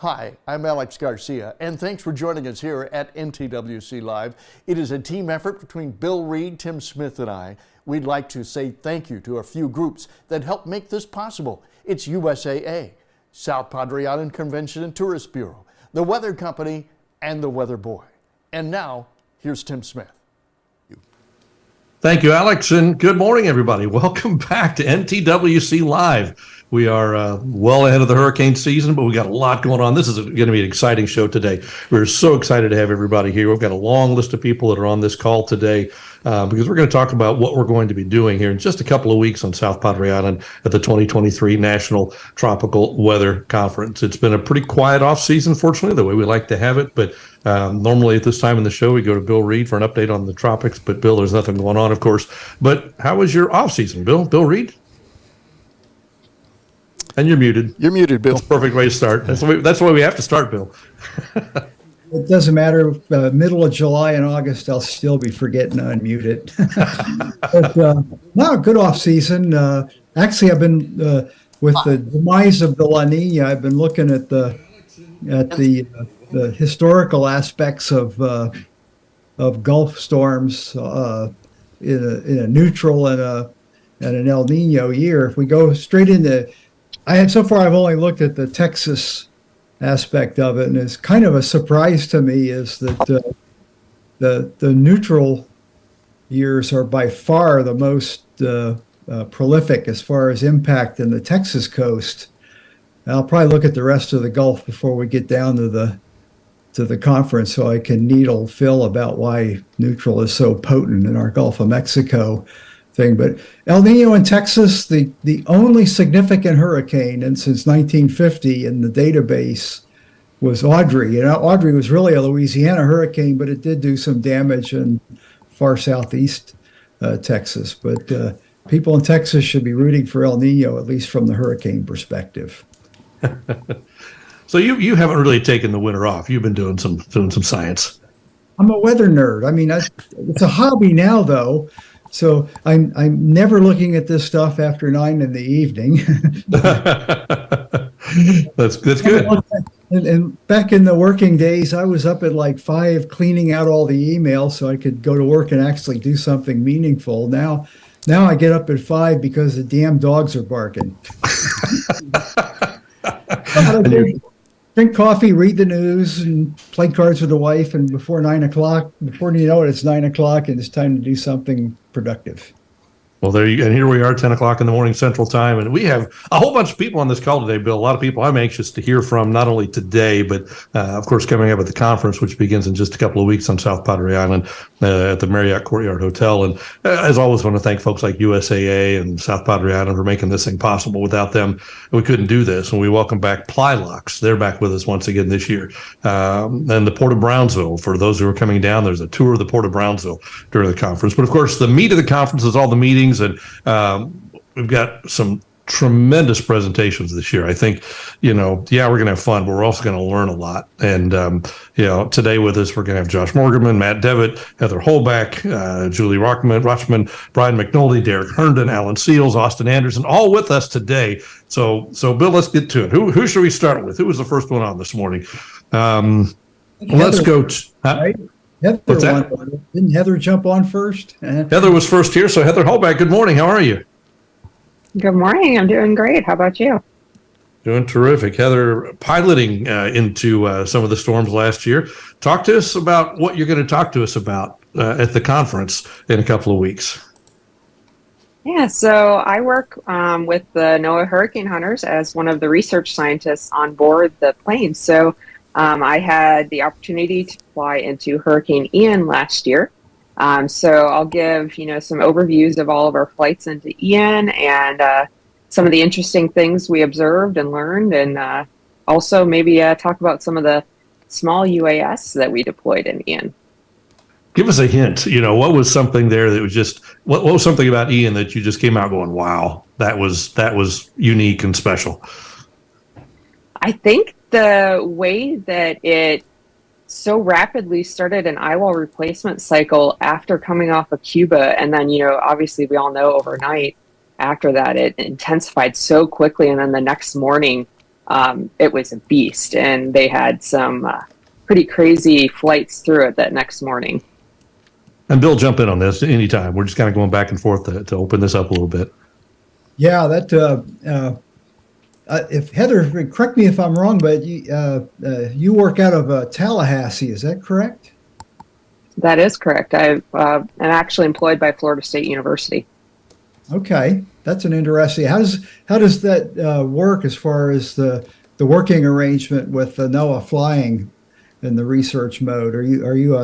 Hi, I'm Alex Garcia, and thanks for joining us here at NTWC Live. It is a team effort between Bill Reed, Tim Smith, and I. We'd like to say thank you to a few groups that helped make this possible. It's USAA, South Padre Island Convention and Tourist Bureau, the Weather Company, and the Weather Boy. And now, here's Tim Smith. Thank you, Alex, and good morning, everybody. Welcome back to NTWC Live. We are well ahead of the hurricane season, but we got a lot going on. This is going to be an exciting show today. We're so excited to have everybody here. We've got a long list of people that are on this call today because we're going to talk about what we're going to be doing here in just a couple of weeks on South Padre Island at the 2023 National Tropical Weather Conference. It's been a pretty quiet off season, fortunately, the way we like to have it, but normally at this time in the show, we go to Bill Reed for an update on the tropics, but Bill, there's nothing going on, of course. But how was your off season, Bill? Bill Reed? And you're muted. You're muted, Bill. That's a perfect way to start. That's the way we have to start, Bill. It doesn't matter. Middle of July and August, I'll still be forgetting to unmute it. But, no, good off season. Actually, I've been with the demise of the La Nina. I've been looking at the historical aspects of Gulf storms in a neutral and an El Nino year. If we go straight into I've only looked at the Texas aspect of it, and it's kind of a surprise to me is that the neutral years are by far the most prolific as far as impact in the Texas coast. I'll probably look at the rest of the Gulf before we get down to the conference, so I can needle Phil about why neutral is so potent in our Gulf of Mexico thing. But El Nino in Texas, the only significant hurricane since 1950 in the database was Audrey. And Audrey was really a Louisiana hurricane, but it did do some damage in far southeast Texas. But people in Texas should be rooting for El Nino, at least from the hurricane perspective. So you haven't really taken the winter off. You've been doing some science. I'm a weather nerd. I mean, it's a hobby now, though. So I'm never looking at this stuff after 9 in the evening. That's good. And back in the working days, I was up at like 5 cleaning out all the emails so I could go to work and actually do something meaningful. Now I get up at 5 because the damn dogs are barking. Drink coffee, read the news, and play cards with the wife. And before 9 o'clock, before you know it, it's 9 o'clock, and it's time to do something productive. Well, and here we are, 10 o'clock in the morning Central Time, and we have a whole bunch of people on this call today, Bill. A lot of people I'm anxious to hear from, not only today, but, of course, coming up at the conference, which begins in just a couple of weeks on South Padre Island at the Marriott Courtyard Hotel. And as always, I want to thank folks like USAA and South Padre Island for making this thing possible. Without them, we couldn't do this. And we welcome back Plylocks. They're back with us once again this year. And the Port of Brownsville, for those who are coming down, there's a tour of the Port of Brownsville during the conference. But, of course, the meat of the conference is all the meetings. And we've got some tremendous presentations this year. I think, we're going to have fun, but we're also going to learn a lot. And, today with us, we're going to have Josh Morganman, Matt Devitt, Heather Holback, Julie Rochman, Brian McNulty, Derek Herndon, Alan Seals, Austin Anderson, all with us today. So Bill, let's get to it. Who should we start with? Who was the first one on this morning? Let's go. Right? Didn't Heather jump on first? Heather was first here. So Heather Holback, good morning. How are you? Good morning. I'm doing great. How about you? Doing terrific. Heather, piloting into some of the storms last year. Talk to us about what you're going to talk to us about at the conference in a couple of weeks. Yeah, so I work with the NOAA Hurricane Hunters as one of the research scientists on board the plane. So I had the opportunity to fly into Hurricane Ian last year. So I'll give, some overviews of all of our flights into Ian and some of the interesting things we observed and learned, and also maybe talk about some of the small UAS that we deployed in Ian. Give us a hint. What was something there that was just, what was something about Ian that you just came out going, wow, that was unique and special? I think the way that it so rapidly started an eyewall replacement cycle after coming off of Cuba, and then, obviously we all know overnight after that it intensified so quickly, and then the next morning it was a beast, and they had some pretty crazy flights through it that next morning. And Bill, jump in on this anytime. We're just kind of going back and forth to open this up a little bit. Yeah, that if Heather, correct me if I'm wrong, but you work out of Tallahassee, is that correct? That is correct. I'm actually employed by Florida State University. Okay, that's an interesting. How does that work as far as the working arrangement with NOAA flying in the research mode? Are you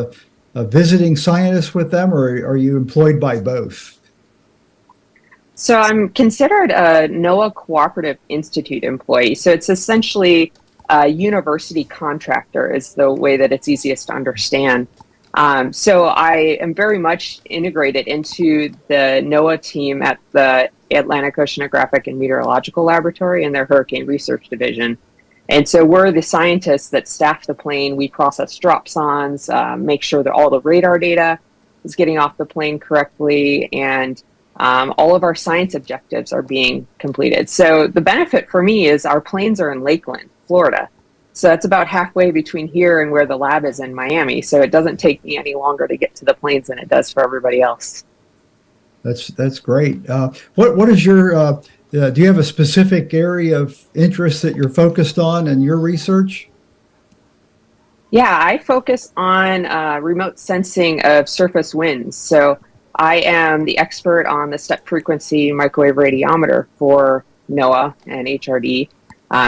a visiting scientist with them, or are you employed by both? So I'm considered a NOAA Cooperative Institute employee. So it's essentially a university contractor is the way that it's easiest to understand. So I am very much integrated into the NOAA team at the Atlantic Oceanographic and Meteorological Laboratory and their Hurricane Research Division. And so we're the scientists that staff the plane. We process dropsondes, make sure that all the radar data is getting off the plane correctly, and all of our science objectives are being completed. So the benefit for me is our planes are in Lakeland, Florida. So that's about halfway between here and where the lab is in Miami. So it doesn't take me any longer to get to the planes than it does for everybody else. That's great. What is your do you have a specific area of interest that you're focused on in your research? Yeah, I focus on remote sensing of surface winds. So I am the expert on the step frequency microwave radiometer for NOAA and HRD.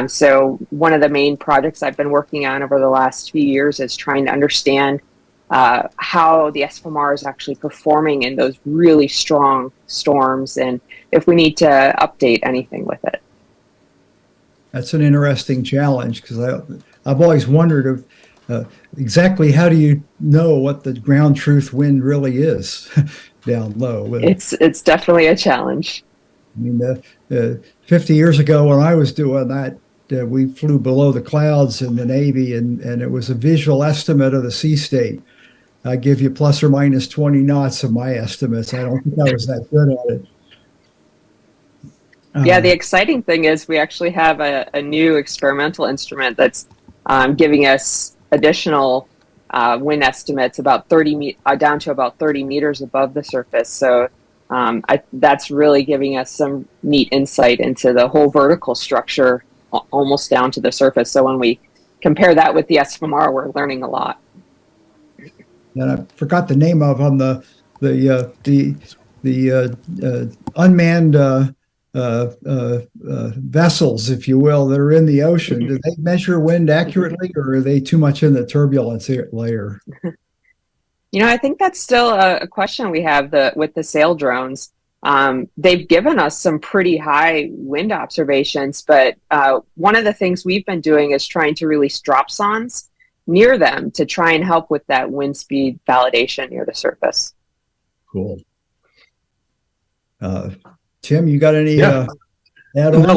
So one of the main projects I've been working on over the last few years is trying to understand how the SFMR is actually performing in those really strong storms, and if we need to update anything with it. That's an interesting challenge, because I've always wondered exactly how do you know what the ground truth wind really is down low. It's definitely a challenge. I mean, 50 years ago when I was doing that, we flew below the clouds in the Navy, and it was a visual estimate of the sea state. I give you plus or minus 20 knots of my estimates. I don't think I was that good at it. Yeah, the exciting thing is we actually have a new experimental instrument that's giving us additional wind estimates about down to about 30 meters above the surface. So that's really giving us some neat insight into the whole vertical structure almost down to the surface. So when we compare that with the SFMR, we're learning a lot. And I forgot the name of on the unmanned vessels, if you will, that are in the ocean. Do they measure wind accurately, or are they too much in the turbulence layer? I think that's still a question we have with the sail drones. They've given us some pretty high wind observations, but one of the things we've been doing is trying to release dropsondes near them to try and help with that wind speed validation near the surface. Cool. Tim, you got any Yeah. No,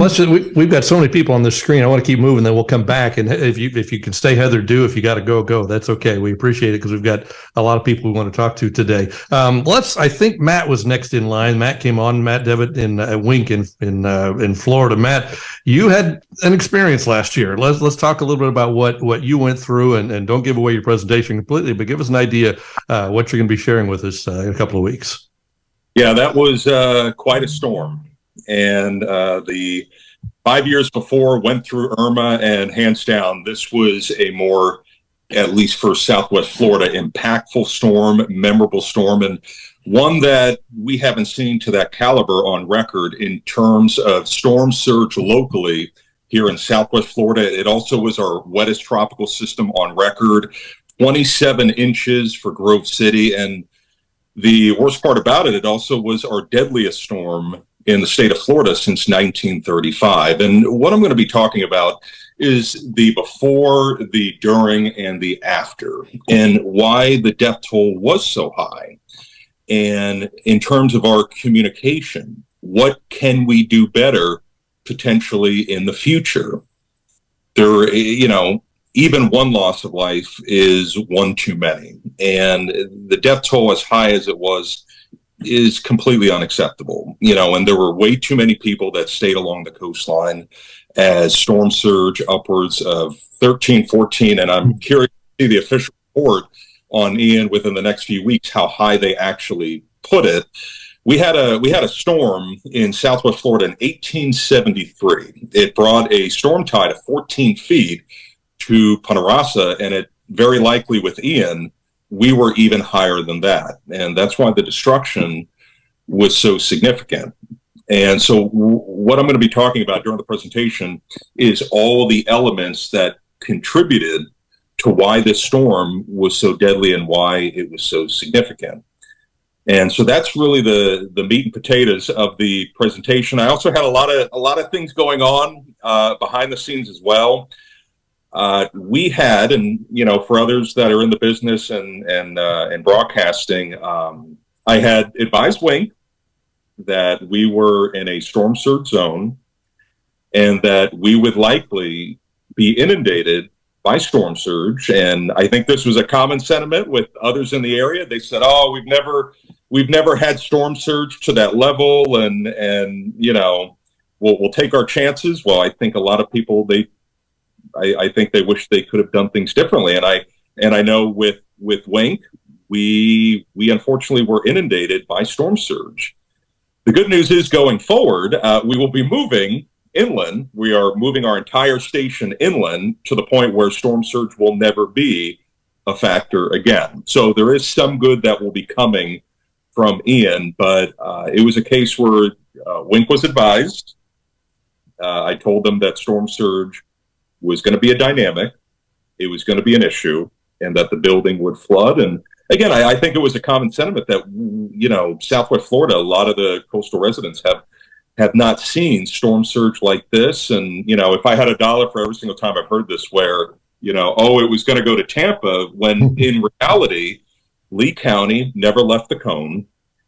we've got so many people on this screen. I want to keep moving, then we'll come back. And if you can stay, Heather, do. If you got to go. That's okay. We appreciate it because we've got a lot of people we want to talk to today. I think Matt was next in line. Matt came on, Matt Devitt in Wink in Florida. Matt, you had an experience last year. Let's talk a little bit about what you went through, and don't give away your presentation completely, but give us an idea what you're going to be sharing with us in a couple of weeks. Yeah, that was quite a storm. And the 5 years before went through Irma, and hands down, this was a more, at least for Southwest Florida, impactful storm, memorable storm, and one that we haven't seen to that caliber on record in terms of storm surge locally here in Southwest Florida. It also was our wettest tropical system on record, 27 inches for Grove City. And the worst part about it also was our deadliest storm in the state of Florida since 1935. And what I'm going to be talking about is the before, the during, and the after, and why the death toll was so high. And in terms of our communication, what can we do better potentially in the future? There, even one loss of life is one too many. And the death toll, as high as it was, is completely unacceptable, and there were way too many people that stayed along the coastline. as storm surge upwards of 13, 14. And I'm curious to see the official report on Ian within the next few weeks, how high they actually put it. We had a storm in Southwest Florida in 1873. It brought a storm tide of 14 feet to Punta Rassa, and it very likely with Ian, we were even higher than that. And that's why the destruction was so significant. And so what I'm going to be talking about during the presentation is all the elements that contributed to why this storm was so deadly and why it was so significant. And so that's really the meat and potatoes of the presentation. I also had a lot of things going on behind the scenes as well. We had, and for others that are in the business and broadcasting, I had advised Wink that we were in a storm surge zone and that we would likely be inundated by storm surge. And I think this was a common sentiment with others in the area. They said, "Oh, we've never had storm surge to that level, and we'll take our chances." Well, I think a lot of people I think they wish they could have done things differently. And I know with Wink, we unfortunately were inundated by storm surge. The good news is going forward, we will be moving inland. We are moving our entire station inland to the point where storm surge will never be a factor again. So there is some good that will be coming from Ian, but it was a case where Wink was advised. I told them that storm surge was going to be a dynamic, it was going to be an issue, and that the building would flood. And again, I think it was a common sentiment that, Southwest Florida, a lot of the coastal residents have not seen storm surge like this. And, if I had $1 for every single time I've heard this where, it was going to go to Tampa, when in reality, Lee County never left the cone.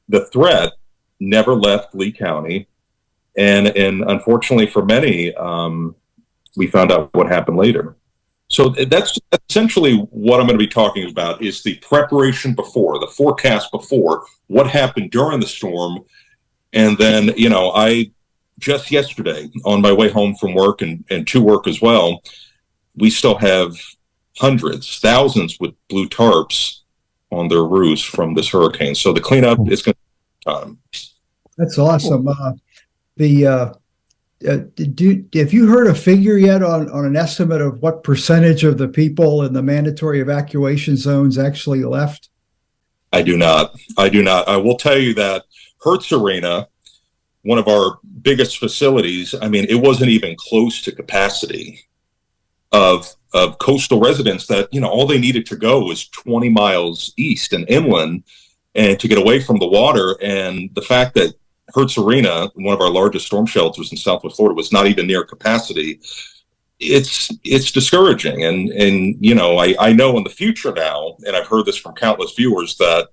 The threat never left Lee County. And unfortunately for many, we found out what happened later. So that's essentially what I'm going to be talking about, is the preparation before, the forecast before, what happened during the storm. And then, I just yesterday on my way home from work and to work as well, we still have hundreds, thousands with blue tarps on their roofs from this hurricane. So the cleanup is going to take time. That's awesome. Have you heard a figure yet on an estimate of what percentage of the people in the mandatory evacuation zones actually left? I do not. I will tell you that Hertz Arena, one of our biggest facilities, it wasn't even close to capacity of coastal residents that, all they needed to go was 20 miles east and inland and to get away from the water. And the fact that Hertz Arena, one of our largest storm shelters in Southwest Florida, was not even near capacity, it's discouraging. And I know in the future now, and I've heard this from countless viewers, that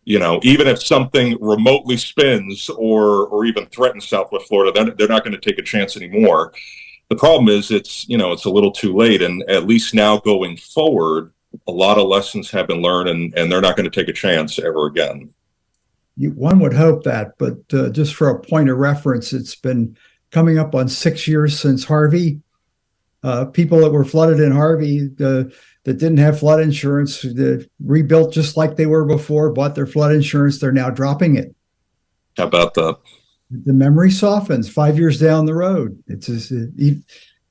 even if something remotely spins or even threatens Southwest Florida, they're not going to take a chance anymore. The problem is it's a little too late. And at least now going forward, a lot of lessons have been learned, and they're not going to take a chance ever again. One would hope that, but just for a point of reference, it's been coming up on 6 years since Harvey. People that were flooded in Harvey that didn't have flood insurance, rebuilt just like they were before, bought their flood insurance, they're now dropping it. How about that? The memory softens 5 years down the road. It's just,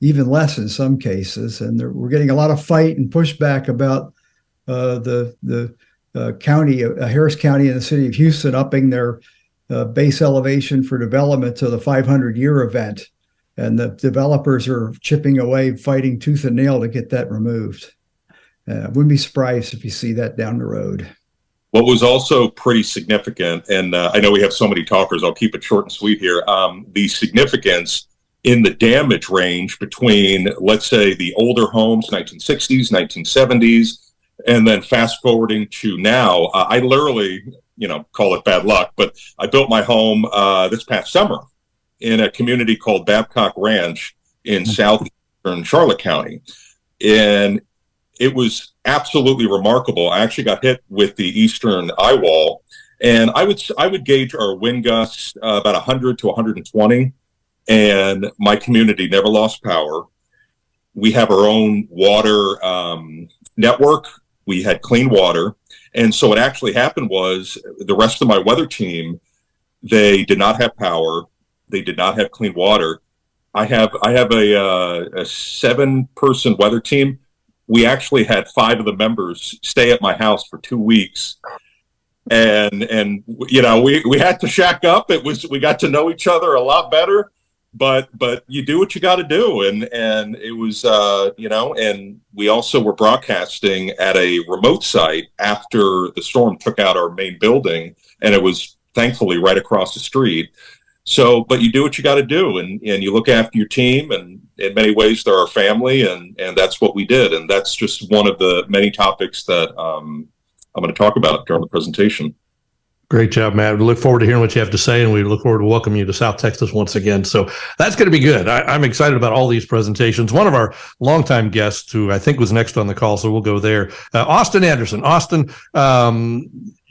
even less in some cases. And we're getting a lot of fight and pushback about the county, Harris County and the city of Houston upping their base elevation for development to the 500-year event. And the developers are chipping away, fighting tooth and nail to get that removed. I wouldn't be surprised if you see that down the road. What was also pretty significant, and I know we have so many talkers, I'll keep it short and sweet here, the significance in the damage range between, let's say, the older homes, 1960s, 1970s, and then fast forwarding to now. I literally, call it bad luck, but I built my home this past summer in a community called Babcock Ranch in southeastern Charlotte County. And it was absolutely remarkable. I actually got hit with the eastern eye wall, and I would gauge our wind gusts about 100 to 120. and my community never lost power. We have our own water network. We had clean water. And so what actually happened was the rest of my weather team, they did not have power. They did not have clean water. I have a 7-person weather team. We actually had 5 of the members stay at my house for 2 weeks. And you know, we had to shack up. We got to know each other a lot better, but you do what you got to do. And it was, you know, and we also were broadcasting at a remote site after the storm took out our main building, and it was thankfully right across the street. So, but you do what you got to do, and you look after your team, and in many ways they're our family, and that's what we did. And that's just one of the many topics that I'm going to talk about during the presentation. Great job, Matt. We look forward to hearing what you have to say, and we look forward to welcoming you to South Texas once again. So that's going to be good. I'm excited about all these presentations. One of our longtime guests, who I think was next on the call, so we'll go there, Austin Anderson. Austin,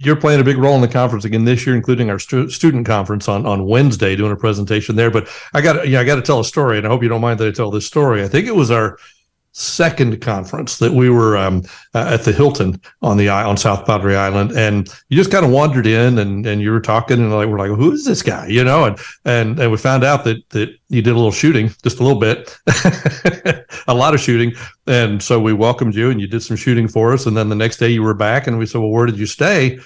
you're playing a big role in the conference again this year, including our student conference on Wednesday, doing a presentation there. But I got to tell a story, and I hope you don't mind that I tell this story. I think it was our second conference that we were at the Hilton on South Padre Island, and you just kind of wandered in and you were talking, and we're like, who is this guy, you know? And we found out that you did a little shooting, just a little bit, a lot of shooting, and so we welcomed you and you did some shooting for us. And then the next day you were back, and we said, well, where did you stay?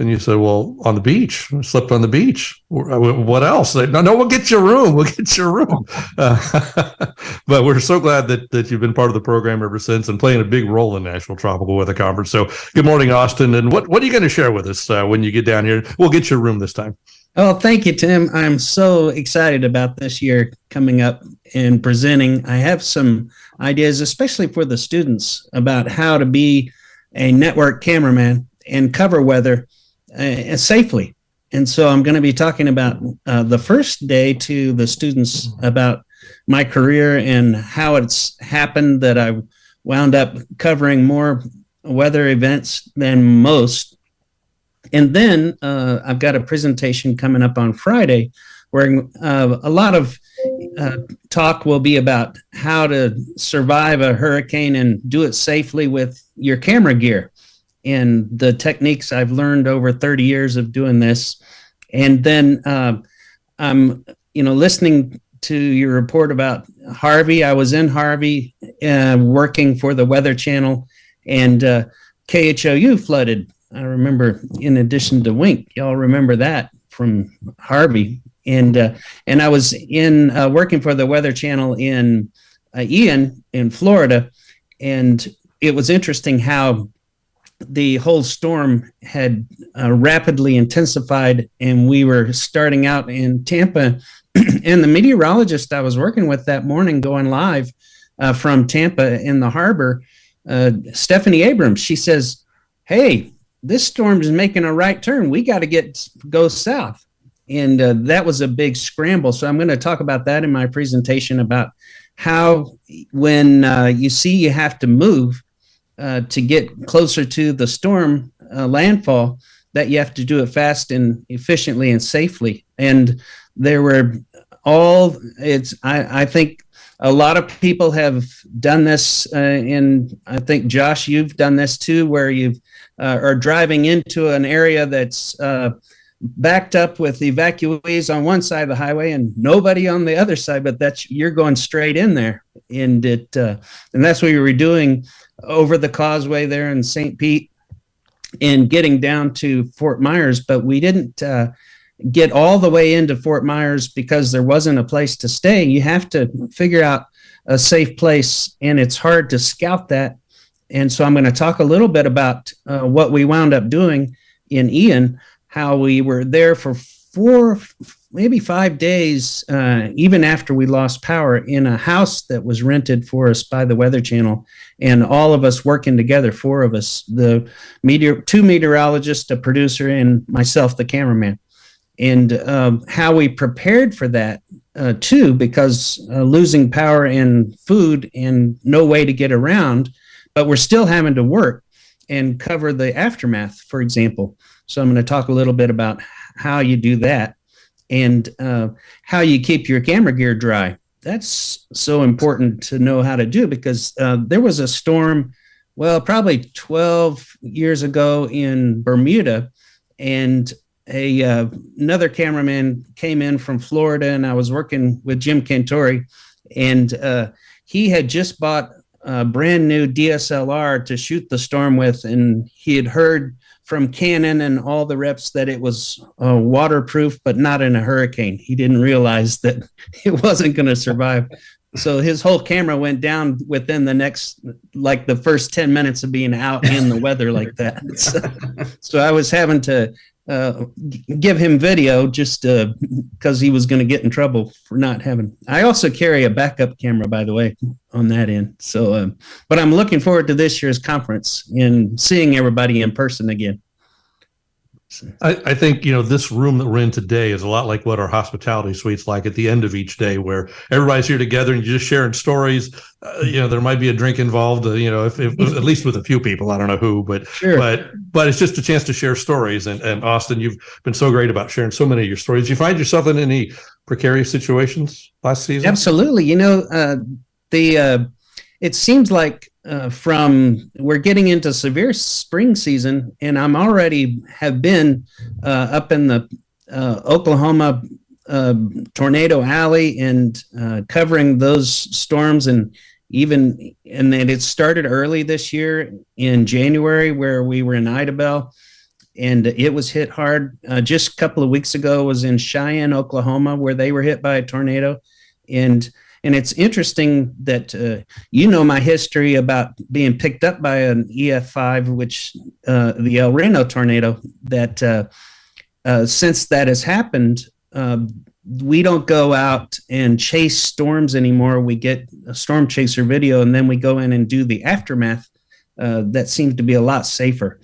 And you said, well, on the beach. I slept on the beach. What else? No, we'll get your room. We'll get your room. But we're so glad that you've been part of the program ever since and playing a big role in National Tropical Weather Conference. So good morning, Austin. And what are you going to share with us when you get down here? We'll get your room this time. Oh, thank you, Tim. I'm so excited about this year coming up and presenting. I have some ideas, especially for the students, about how to be a network cameraman and cover weather safely. And so I'm going to be talking about the first day to the students about my career and how it's happened that I wound up covering more weather events than most. And then I've got a presentation coming up on Friday where a lot of talk will be about how to survive a hurricane and do it safely with your camera gear and the techniques I've learned over 30 years of doing this. And then I'm, listening to your report about Harvey. I was in Harvey working for the Weather Channel, and KHOU flooded. I remember, in addition to Wink, y'all remember that from Harvey. And I was in working for the Weather Channel in Ian in Florida, and it was interesting how the whole storm had rapidly intensified, and we were starting out in Tampa. And the meteorologist I was working with that morning going live from Tampa in the harbor, Stephanie Abrams, she says, hey, this storm is making a right turn. We got to go south. And that was a big scramble. So I'm going to talk about that in my presentation about how when you see you have to move to get closer to the storm landfall, that you have to do it fast and efficiently and safely. And there were I think a lot of people have done this, and I think, Josh, you've done this too, where you are driving into an area that's backed up with evacuees on one side of the highway and nobody on the other side, but you're going straight in there. And that's what we were doing over the causeway there in St. Pete and getting down to Fort Myers, but we didn't get all the way into Fort Myers because there wasn't a place to stay. You have to figure out a safe place, and it's hard to scout that. And so I'm going to talk a little bit about what we wound up doing in Ian, how we were there for 4, maybe 5 days, even after we lost power, in a house that was rented for us by the Weather Channel, and all of us working together, 4 of us, the 2 meteorologists, a producer, and myself, the cameraman. And how we prepared for that too, because losing power and food and no way to get around, but we're still having to work and cover the aftermath, for example. So I'm going to talk a little bit about how you do that. and how you keep your camera gear dry. That's so important to know how to do, because there was a storm, well, probably 12 years ago in Bermuda, and another cameraman came in from Florida, and I was working with Jim Cantori, and he had just bought a brand new DSLR to shoot the storm with, and he had heard from Canon and all the reps that it was waterproof, but not in a hurricane. He didn't realize that it wasn't going to survive. So his whole camera went down within the first 10 minutes of being out in the weather like that. So I was having to give him video just because he was going to get in trouble for not having. I also carry a backup camera, by the way, on that end. So, but I'm looking forward to this year's conference and seeing everybody in person again. I think, this room that we're in today is a lot like what our hospitality suite's like at the end of each day, where everybody's here together and you're just sharing stories. There might be a drink involved, if at least with a few people. I don't know who, but sure. but it's just a chance to share stories. And Austin, you've been so great about sharing so many of your stories. Did you find yourself in any precarious situations last season? Absolutely. It seems like we're getting into severe spring season, and I'm already have been up in the Oklahoma tornado alley and covering those storms, and then it started early this year in January, where we were in Idabel, and it was hit hard. Just a couple of weeks ago, was in Cheyenne, Oklahoma, where they were hit by a tornado, and it's interesting that my history about being picked up by an EF5, which the El Reno tornado, that since that has happened, we don't go out and chase storms anymore. We get a storm chaser video, and then we go in and do the aftermath. That seems to be a lot safer,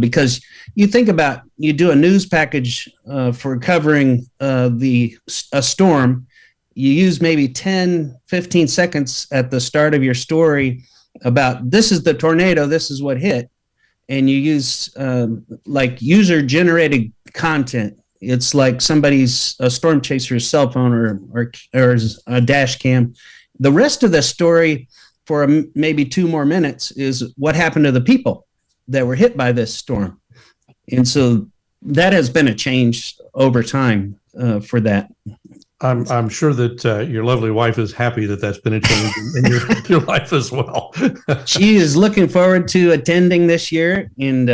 because you think about, you do a news package for covering a storm. You use maybe 10, 15 seconds at the start of your story about, this is the tornado, this is what hit. And you use like user-generated content. It's like a storm chaser's cell phone or a dash cam. The rest of the story for maybe 2 more minutes is what happened to the people that were hit by this storm. And so that has been a change over time for that. I'm sure that your lovely wife is happy that that's been a change in your life as well. She is looking forward to attending this year, and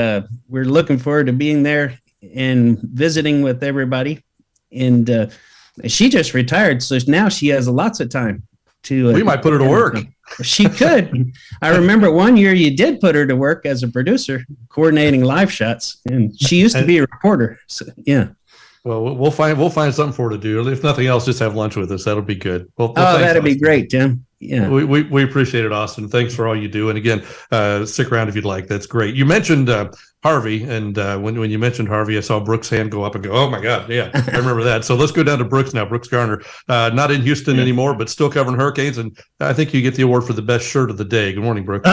we're looking forward to being there and visiting with everybody. And she just retired, so now she has lots of time to. We might put her to work. She could. I remember one year you did put her to work as a producer, coordinating live shots, and she used to be a reporter. So, yeah. Well, we'll find something for her to do. If nothing else, just have lunch with us. That'll be good. Well, that'd be great, Tim. Yeah, we appreciate it, Austin. Thanks for all you do. And again, stick around if you'd like. That's great. You mentioned Harvey, and when you mentioned Harvey, I saw Brooks' hand go up and go, "Oh my God, yeah, I remember that." So let's go down to Brooks now. Brooks Garner, not in Houston anymore, but still covering hurricanes, and I think you get the award for the best shirt of the day. Good morning, Brooks.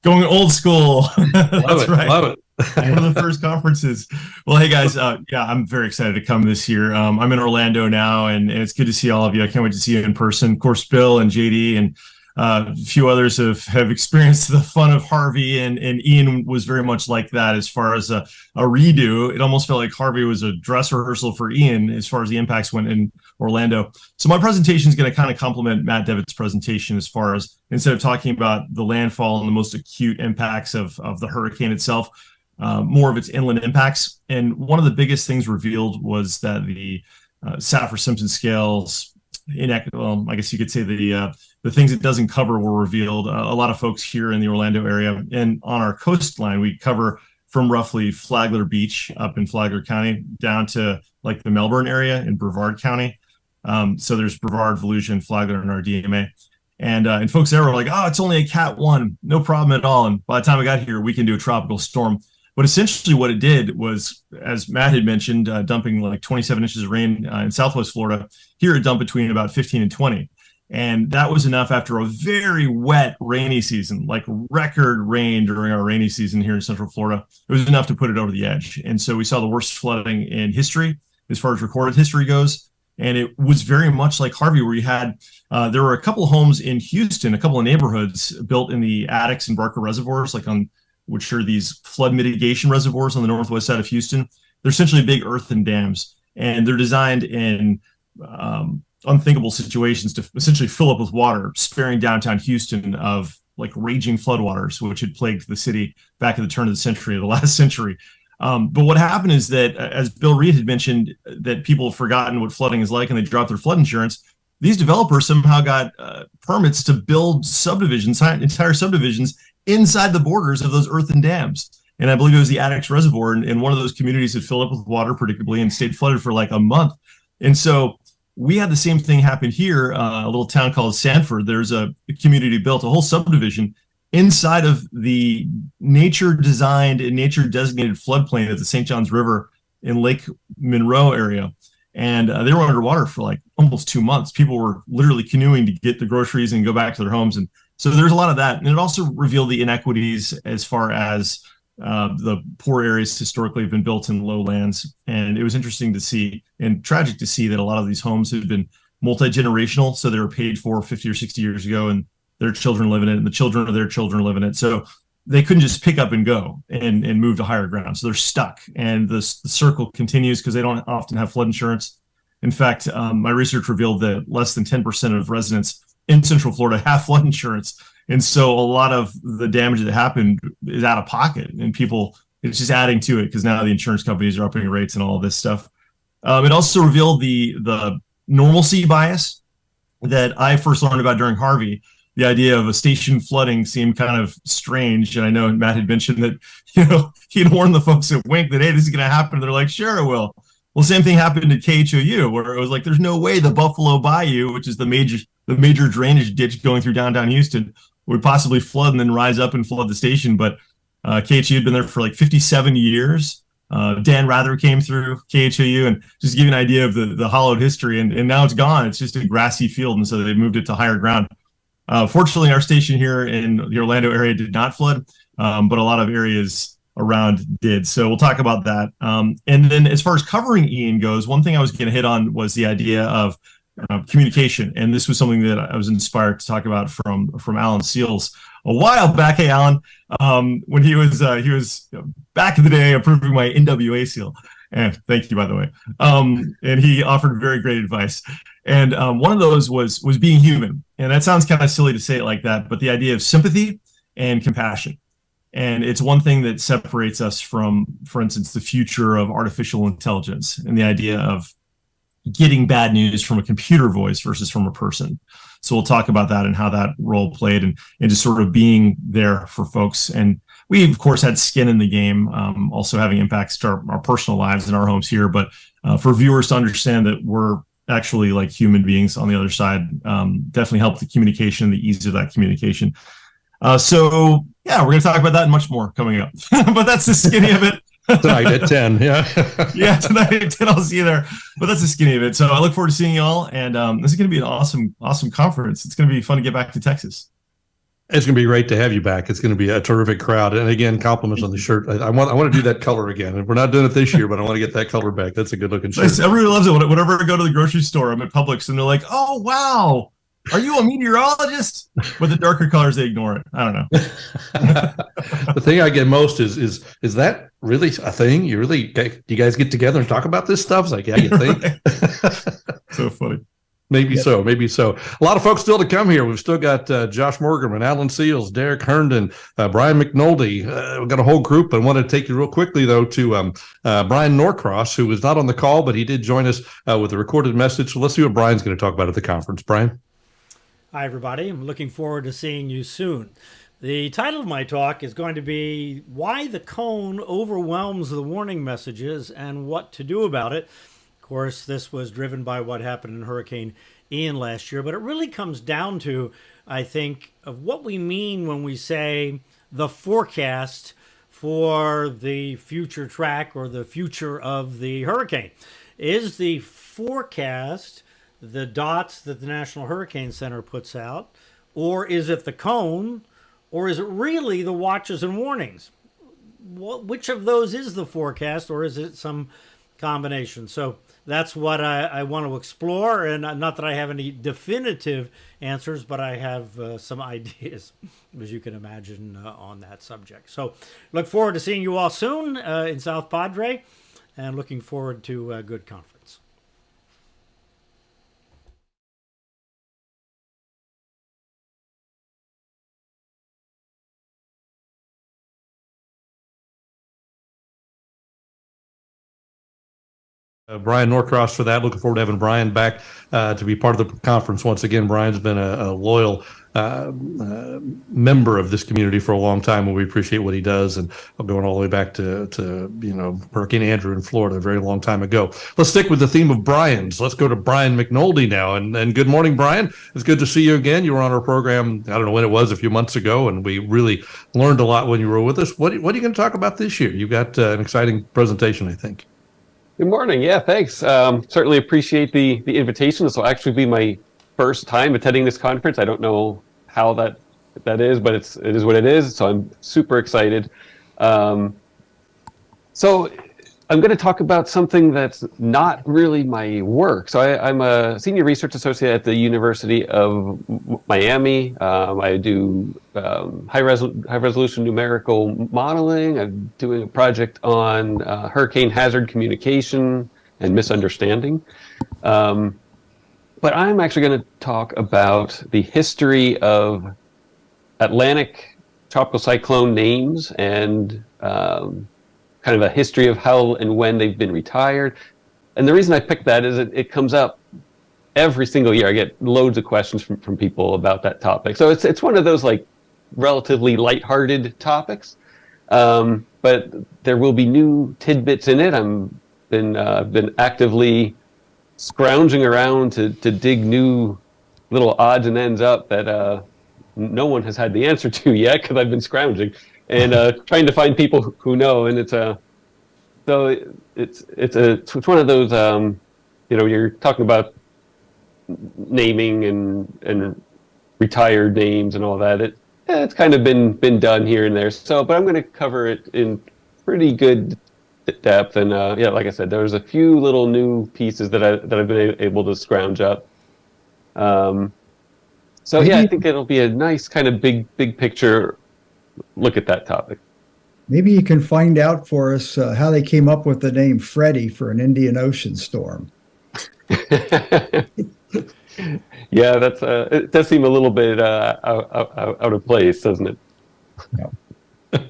Going old school. That's right. Love it. One of the first conferences. Well, hey guys, I'm very excited to come this year. I'm in Orlando now, and it's good to see all of you. I can't wait to see you in person. Of course, Bill and JD and a few others have experienced the fun of Harvey, and Ian was very much like that as far as a redo. It almost felt like Harvey was a dress rehearsal for Ian as far as the impacts went in Orlando. So my presentation is going to kind of complement Matt Devitt's presentation, as far as, instead of talking about the landfall and the most acute impacts of the hurricane itself, more of its inland impacts. And one of the biggest things revealed was that the Saffir-Simpson scales, I guess you could say the things it doesn't cover were revealed. A lot of folks here in the Orlando area and on our coastline, we cover from roughly Flagler Beach up in Flagler County down to like the Melbourne area in Brevard County. So there's Brevard, Volusia, Flagler in our DMA. And folks there were like, "Oh, it's only a Cat 1, no problem at all." And by the time I got here, we can do a tropical storm. But essentially what it did was, as Matt had mentioned, dumping like 27 inches of rain in Southwest Florida. Here it dumped between about 15 and 20. And that was enough after a very wet, rainy season, like record rain during our rainy season here in Central Florida. It was enough to put it over the edge. And so we saw the worst flooding in history. as far as recorded history goes. And it was very much like Harvey, where you had, there were a couple of homes in Houston, a couple of neighborhoods built in the Addicks and Barker reservoirs, which are these flood mitigation reservoirs on the northwest side of Houston. They're essentially big earthen dams, and they're designed in unthinkable situations to essentially fill up with water, sparing downtown Houston of like raging floodwaters, which had plagued the city back at the turn of the century, of the last century. But what happened is that, as Bill Reed had mentioned, that people have forgotten what flooding is like and they dropped their flood insurance. These developers somehow got permits to build subdivisions, entire subdivisions inside the borders of those earthen dams. And I believe it was the Addicks Reservoir, and one of those communities had filled up with water predictably and stayed flooded for like a month. And so we had the same thing happen here, a little town called Sanford. There's a community built, a whole subdivision inside of the nature-designed and nature-designated floodplain at the St. Johns River in Lake Monroe area. And they were underwater for like almost 2 months. People were literally canoeing to get the groceries and go back to their homes. And so there's a lot of that. And it also revealed the inequities as far as the poor areas historically have been built in lowlands. And it was interesting to see and tragic to see that a lot of these homes had been multi-generational. So they were paid for 50 or 60 years ago, and their children live in it, and the children of their children live in it. So they couldn't just pick up and go and move to higher ground. So they're stuck. And the circle continues because they don't often have flood insurance. In fact, my research revealed that less than 10% of residents in Central Florida have flood insurance. And so a lot of the damage that happened is out of pocket, and people, it's just adding to it because now the insurance companies are upping rates and all of this stuff. It also revealed the normalcy bias that I first learned about during Harvey. The idea of a station flooding seemed kind of strange. And I know Matt had mentioned that, he'd warned the folks at Wink that, hey, this is going to happen. They're like, sure, it will. Well, same thing happened at KHOU, where it was like, there's no way the Buffalo Bayou, which is the major drainage ditch going through downtown Houston, would possibly flood and then rise up and flood the station. But KHOU had been there for like 57 years. Dan Rather came through KHOU, and just to give you an idea of the hollowed history, and now it's gone. It's just a grassy field, and so they moved it to higher ground. Fortunately, our station here in the Orlando area did not flood, but a lot of areas around did. So we'll talk about that. And then as far as covering Ian goes, one thing I was going to hit on was the idea of communication. And this was something that I was inspired to talk about from Alan Seals a while back. Hey, Alan, when he was back in the day approving my NWA seal. And thank you, by the way. And he offered very great advice. And one of those was being human. And that sounds kind of silly to say it like that, but the idea of sympathy and compassion. And it's one thing that separates us from, for instance, the future of artificial intelligence and the idea of getting bad news from a computer voice versus from a person. So we'll talk about that and how that role played, and just sort of being there for folks. And we, of course, had skin in the game, also having impacts to our personal lives in our homes here. But for viewers to understand that we're actually like human beings on the other side, definitely helped the communication and the ease of that communication. So yeah, we're going to talk about that and much more coming up. But that's the skinny of it. Tonight at 10, yeah. Yeah, tonight at 10, I'll see you there. But that's the skinny of it. So I look forward to seeing you all. And this is going to be an awesome conference. It's going to be fun to get back to Texas. It's going to be great to have you back. It's going to be a terrific crowd. And again, compliments on the shirt. I want to do that color again. And we're not doing it this year, but I want to get that color back. That's a good looking shirt. Nice. Everybody loves it. Whenever I go to the grocery store, I'm at Publix, and they're like, oh, wow. Are you a meteorologist? With the darker colors, they ignore it. I don't know. The thing I get most is that really a thing? Do you guys get together and talk about this stuff? It's like, yeah, you think? So funny. Maybe so. A lot of folks still to come here. We've still got Josh Morgan, Alan Seals, Derek Herndon, Brian McNulty. We've got a whole group. I want to take you real quickly, though, to Brian Norcross, who was not on the call, but he did join us with a recorded message. So let's see what Brian's going to talk about at the conference. Brian? Hi, everybody. I'm looking forward to seeing you soon. The title of my talk is going to be Why the Cone Overwhelms the Warning Messages and What to Do About It. Of course, this was driven by what happened in Hurricane Ian last year, but it really comes down to, I think, of what we mean when we say the forecast for the future track or the future of the hurricane. Is the forecast the dots that the National Hurricane Center puts out, or is it the cone, or is it really the watches and warnings? Which of those is the forecast, or is it some combination. So that's what I want to explore, and not that I have any definitive answers, but I have some ideas, as you can imagine, on that subject. So look forward to seeing you all soon in South Padre, and looking forward to a good conference. Brian Norcross for that. Looking forward to having Brian back to be part of the conference once again. Brian's been a loyal member of this community for a long time, and we appreciate what he does. And going all the way back to Hurricane Andrew in Florida a very long time ago. Let's stick with the theme of Brian's. Let's go to Brian McNulty now. And good morning, Brian. It's good to see you again. You were on our program, I don't know when it was, a few months ago, and we really learned a lot when you were with us. What are you going to talk about this year? You've got an exciting presentation, I think. Good morning. Yeah, thanks. Certainly appreciate the invitation. This will actually be my first time attending this conference. I don't know how that is, but it is what it is. So I'm super excited. So I'm going to talk about something that's not really my work. So I'm a senior research associate at the University of Miami. I do high resolution numerical modeling. I'm doing a project on hurricane hazard communication and misunderstanding. But I'm actually going to talk about the history of Atlantic tropical cyclone names and kind of a history of how and when they've been retired. And the reason I picked that is it comes up every single year. I get loads of questions from people about that topic. So it's one of those like relatively lighthearted topics, but there will be new tidbits in it. I've been actively scrounging around to dig new little odds and ends up that no one has had the answer to yet, because I've been scrounging and trying to find people who know. And it's one of those you're talking about naming and retired names and all that. It's kind of been done here and there. So, but I'm going to cover it in pretty good depth. And like I said, there's a few little new pieces that I've been able to scrounge up. I think it'll be a nice kind of big picture look at that topic. Maybe you can find out for us how they came up with the name Freddie for an Indian Ocean storm. Yeah, that's it does seem a little bit out of place, doesn't it? No. Well,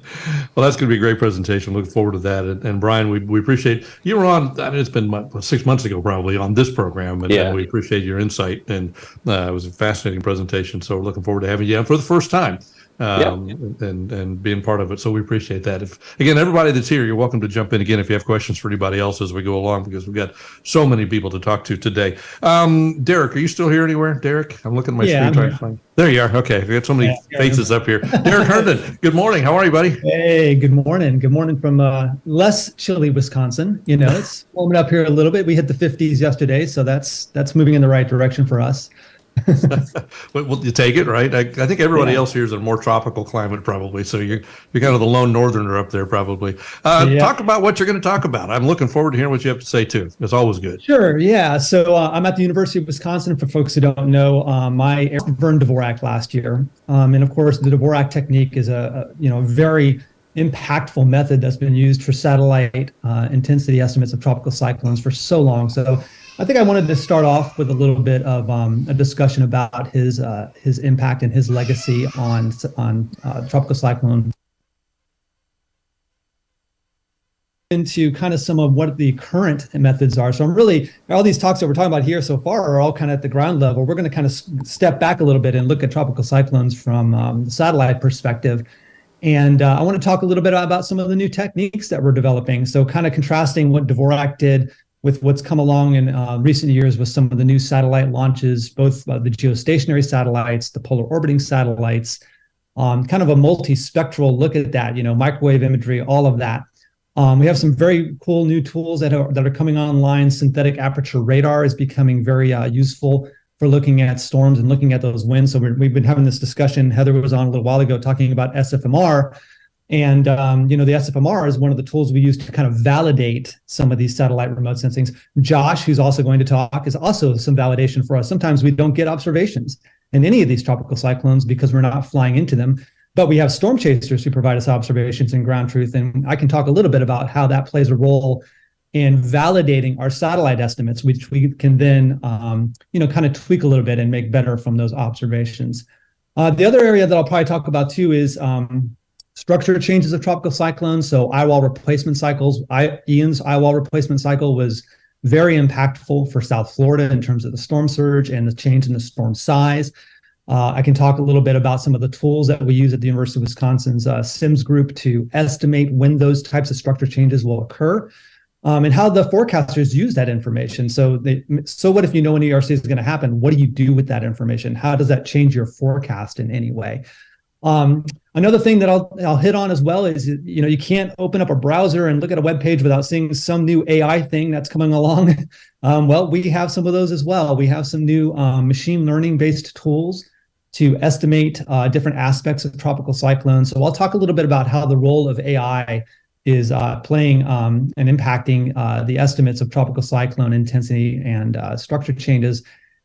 that's going to be a great presentation. Looking forward to that. And Brian, we appreciate you were on. I mean, it's been 6 months ago, probably, on this program, and we appreciate your insight. And it was a fascinating presentation. So we're looking forward to having you on for the first time. And being part of it. So we appreciate that. Again, everybody that's here, you're welcome to jump in again if you have questions for anybody else as we go along, because we've got so many people to talk to today. Derek, are you still here anywhere? Derek, I'm looking at my screen trying to find. There you are. Okay, we got so many faces up here. Derek Herndon, good morning. How are you, buddy? Hey, good morning. Good morning from less chilly Wisconsin. You know, it's warming up here a little bit. We hit the 50s yesterday, so that's moving in the right direction for us. Well, you take it, right? I think everybody else here is in a more tropical climate, probably. So you're kind of the lone northerner up there, probably. Talk about what you're going to talk about. I'm looking forward to hearing what you have to say too. It's always good. Sure. Yeah. So I'm at the University of Wisconsin. For folks who don't know, my Vern Dvorak last year, and of course the Dvorak technique is a very impactful method that's been used for satellite intensity estimates of tropical cyclones for so long. So I think I wanted to start off with a little bit of a discussion about his impact and his legacy on tropical cyclone, into kind of some of what the current methods are. So I'm really, all these talks that we're talking about here so far are all kind of at the ground level. We're going to kind of step back a little bit and look at tropical cyclones from the satellite perspective. And I want to talk a little bit about some of the new techniques that we're developing. So kind of contrasting what Dvorak did with what's come along in recent years with some of the new satellite launches, both the geostationary satellites, the polar orbiting satellites, kind of a multispectral look at that, microwave imagery, all of that. We have some very cool new tools that are coming online. Synthetic aperture radar is becoming very useful for looking at storms and looking at those winds. So we've been having this discussion. Heather was on a little while ago talking about SFMR. And, the SFMR is one of the tools we use to kind of validate some of these satellite remote sensings. Josh, who's also going to talk, is also some validation for us. Sometimes we don't get observations in any of these tropical cyclones because we're not flying into them, but we have storm chasers who provide us observations and ground truth. And I can talk a little bit about how that plays a role in validating our satellite estimates, which we can then, kind of tweak a little bit and make better from those observations. The other area that I'll probably talk about too is structure changes of tropical cyclones. So eyewall replacement cycles. Ian's eyewall replacement cycle was very impactful for South Florida in terms of the storm surge and the change in the storm size. I can talk a little bit about some of the tools that we use at the University of Wisconsin's SIMS group to estimate when those types of structure changes will occur, and how the forecasters use that information. So what if you know an ERC is going to happen? What do you do with that information? How does that change your forecast in any way? Another thing that I'll hit on as well is, you can't open up a browser and look at a web page without seeing some new AI thing that's coming along. Well, we have some of those as well. We have some new machine learning based tools to estimate different aspects of tropical cyclones. So I'll talk a little bit about how the role of AI is playing and impacting the estimates of tropical cyclone intensity and structure changes.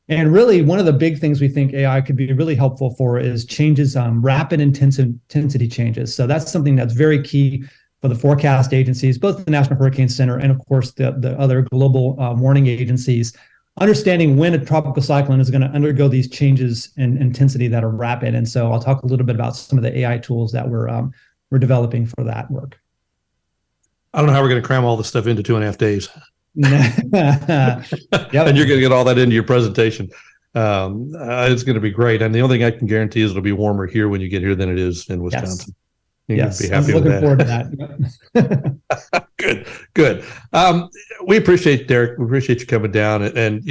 And really, one of the big things we think AI could be really helpful for is changes, rapid intensity changes. So that's something that's very key for the forecast agencies, both the National Hurricane Center and, of course, the other global warning agencies, understanding when a tropical cyclone is going to undergo these changes in intensity that are rapid. And so I'll talk a little bit about some of the AI tools that we're developing for that work. I don't know how we're going to cram all this stuff into 2.5 days. Yep. And you're going to get all that into your presentation. It's going to be great. And the only thing I can guarantee is it'll be warmer here when you get here than it is in Wisconsin. Yes. Be happy I'm looking with forward to that. Good. We appreciate Derek. We appreciate you coming down. And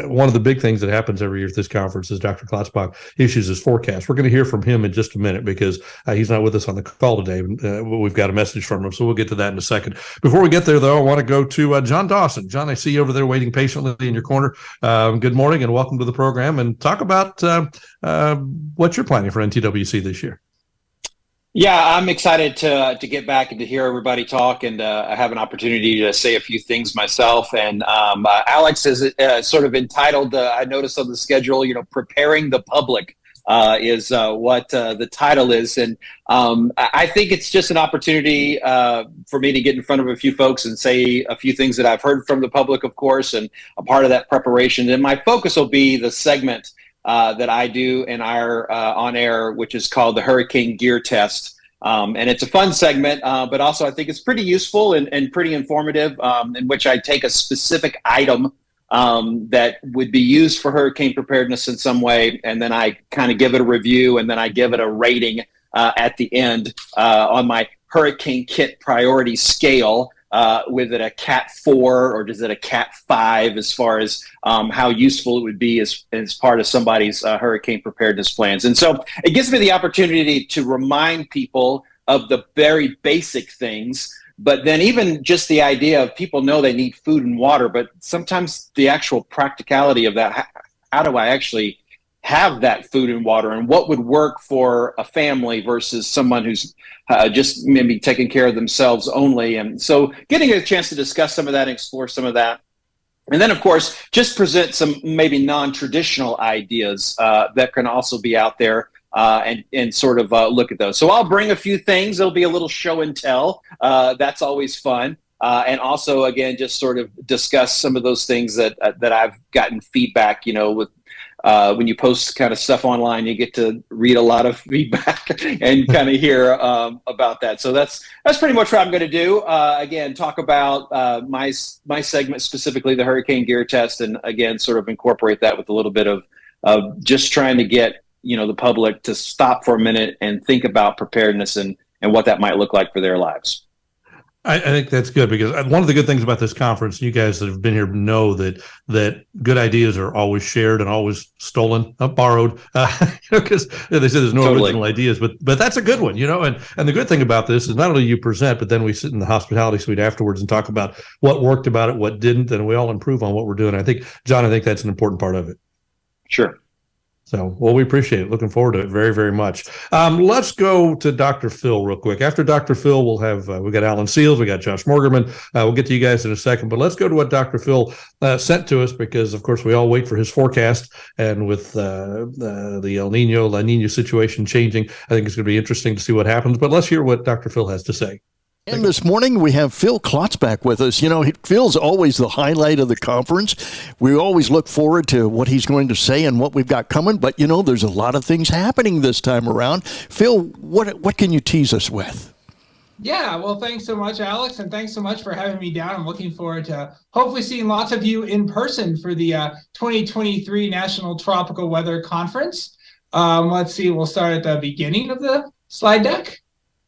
one of the big things that happens every year at this conference is Dr. Klotzbach issues his forecast. We're going to hear from him in just a minute because he's not with us on the call today. We've got a message from him, so we'll get to that in a second. Before we get there, though, I want to go to John Dawson. John, I see you over there waiting patiently in your corner. Good morning and welcome to the program. And talk about what you're planning for NTWC this year. Yeah, I'm excited to get back and to hear everybody talk, and I have an opportunity to say a few things myself. And Alex is sort of entitled, I noticed on the schedule, preparing the public is what the title is. And I think it's just an opportunity for me to get in front of a few folks and say a few things that I've heard from the public, of course, and a part of that preparation. And my focus will be the segment that I do in our on air, which is called the Hurricane Gear Test. And it's a fun segment, but also I think it's pretty useful and pretty informative, in which I take a specific item that would be used for hurricane preparedness in some way, and then I kind of give it a review, and then I give it a rating at the end on my hurricane kit priority scale. With it a Cat 4 or is it a Cat 5 as far as how useful it would be as part of somebody's hurricane preparedness plans. And so it gives me the opportunity to remind people of the very basic things, but then even just the idea of people know they need food and water, but sometimes the actual practicality of that, how do I actually have that food and water, and what would work for a family versus someone who's just maybe taking care of themselves only. And so getting a chance to discuss some of that and explore some of that. And then, of course, just present some maybe non-traditional ideas that can also be out there and sort of look at those. So I'll bring a few things. It'll be a little show and tell. That's always fun. And also, again, just sort of discuss some of those things that I've gotten feedback, with when you post kind of stuff online, you get to read a lot of feedback and kind of hear about that. So that's pretty much what I'm going to do. Again, talk about my segment, specifically the Hurricane Gear Test, and again, sort of incorporate that with a little bit of just trying to get the public to stop for a minute and think about preparedness and what that might look like for their lives. I think that's good, because one of the good things about this conference, you guys that have been here know that good ideas are always shared and always stolen, borrowed, because they say there's no original ideas, but that's a good one, and the good thing about this is not only you present, but then we sit in the hospitality suite afterwards and talk about what worked about it, what didn't, and we all improve on what we're doing. I think, John, that's an important part of it. Sure. So, well, we appreciate it. Looking forward to it very, very much. Let's go to Dr. Phil real quick. After Dr. Phil, we'll have, we got Alan Seals, we got Josh Morgerman. We'll get to you guys in a second, but let's go to what Dr. Phil sent to us because, of course, we all wait for his forecast. And with the El Nino, La Nina situation changing, I think it's going to be interesting to see what happens. But let's hear what Dr. Phil has to say. And this morning we have Phil Klotzbach with us. You know, Phil's always the highlight of the conference. We always look forward to what he's going to say and what we've got coming. But, you know, there's a lot of things happening this time around. Phil, what can you tease us with? Yeah, well, thanks so much, Alex, and thanks so much for having me down. I'm looking forward to hopefully seeing lots of you in person for the 2023 National Tropical Weather Conference. Let's see, we'll start at the beginning of the slide deck.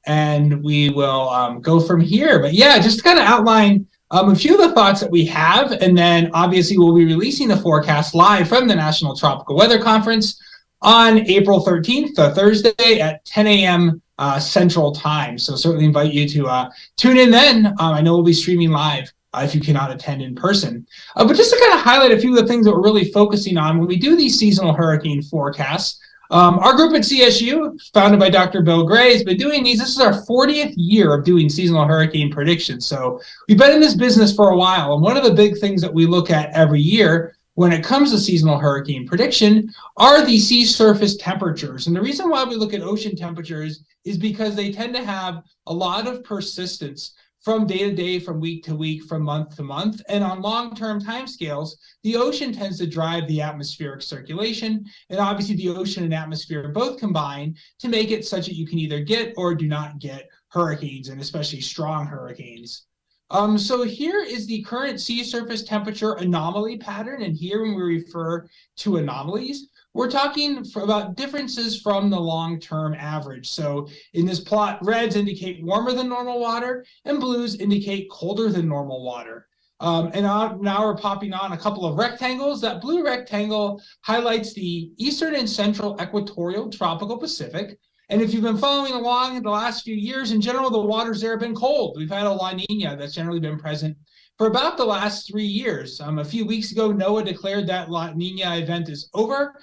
And we will go from here. But yeah, just to kind of outline a few of the thoughts that we have. And then obviously we'll be releasing the forecast live from the National Tropical Weather Conference on April 13th, Thursday at 10 a.m. Central Time. So certainly invite you to tune in then. I know we'll be streaming live if you cannot attend in person. But just to kind of highlight a few of the things that we're really focusing on when we do these seasonal hurricane forecasts. Our group at CSU, founded by Dr. Bill Gray, has been doing these. This is our 40th year of doing seasonal hurricane predictions. So we've been in this business for a while. And one of the big things that we look at every year when it comes to seasonal hurricane prediction are the sea surface temperatures. And the reason why we look at ocean temperatures is because they tend to have a lot of persistence from day to day, from week to week, from month to month. And on long-term timescales, the ocean tends to drive the atmospheric circulation. And obviously the ocean and atmosphere both combine to make it such that you can either get or do not get hurricanes, and especially strong hurricanes. So here is the current sea surface temperature anomaly pattern. And here when we refer to anomalies, we're talking about differences from the long-term average. So in this plot, reds indicate warmer than normal water and blues indicate colder than normal water. And now we're popping on a couple of rectangles. That blue rectangle highlights the eastern and central equatorial tropical Pacific. And if you've been following along in the last few years, in general, the waters there have been cold. We've had a La Nina that's generally been present for about the last 3 years. A few weeks ago, NOAA declared that La Nina event is over.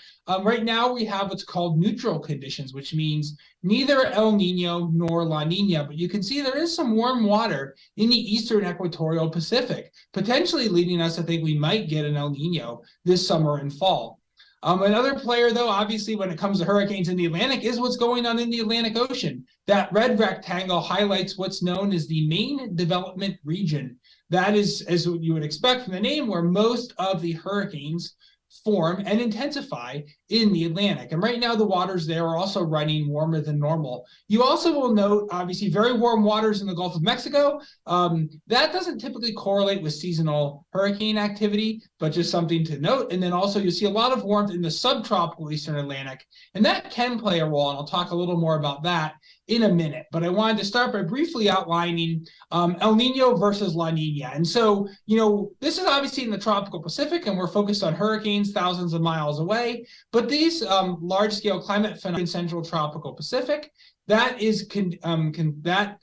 Right now, we have what's called neutral conditions, which means neither El Nino nor La Nina. But you can see there is some warm water in the eastern equatorial Pacific, potentially leading us to think we might get an El Nino this summer and fall. Another player, though, obviously, when it comes to hurricanes in the Atlantic, is what's going on in the Atlantic Ocean. That red rectangle highlights what's known as the main development region. That is, as you would expect from the name, where most of the hurricanes form and intensify in the Atlantic. And right now the waters there are also running warmer than normal. You also will note, obviously, very warm waters in the Gulf of Mexico. That doesn't typically correlate with seasonal hurricane activity, but just something to note. And then also you'll see a lot of warmth in the subtropical Eastern Atlantic, and that can play a role. And I'll talk a little more about that in a minute. But I wanted to start by briefly outlining El Nino versus La Nina. And so, you know, this is obviously in the tropical Pacific, and we're focused on hurricanes thousands of miles away. But these large-scale climate phenomena in central tropical Pacific, that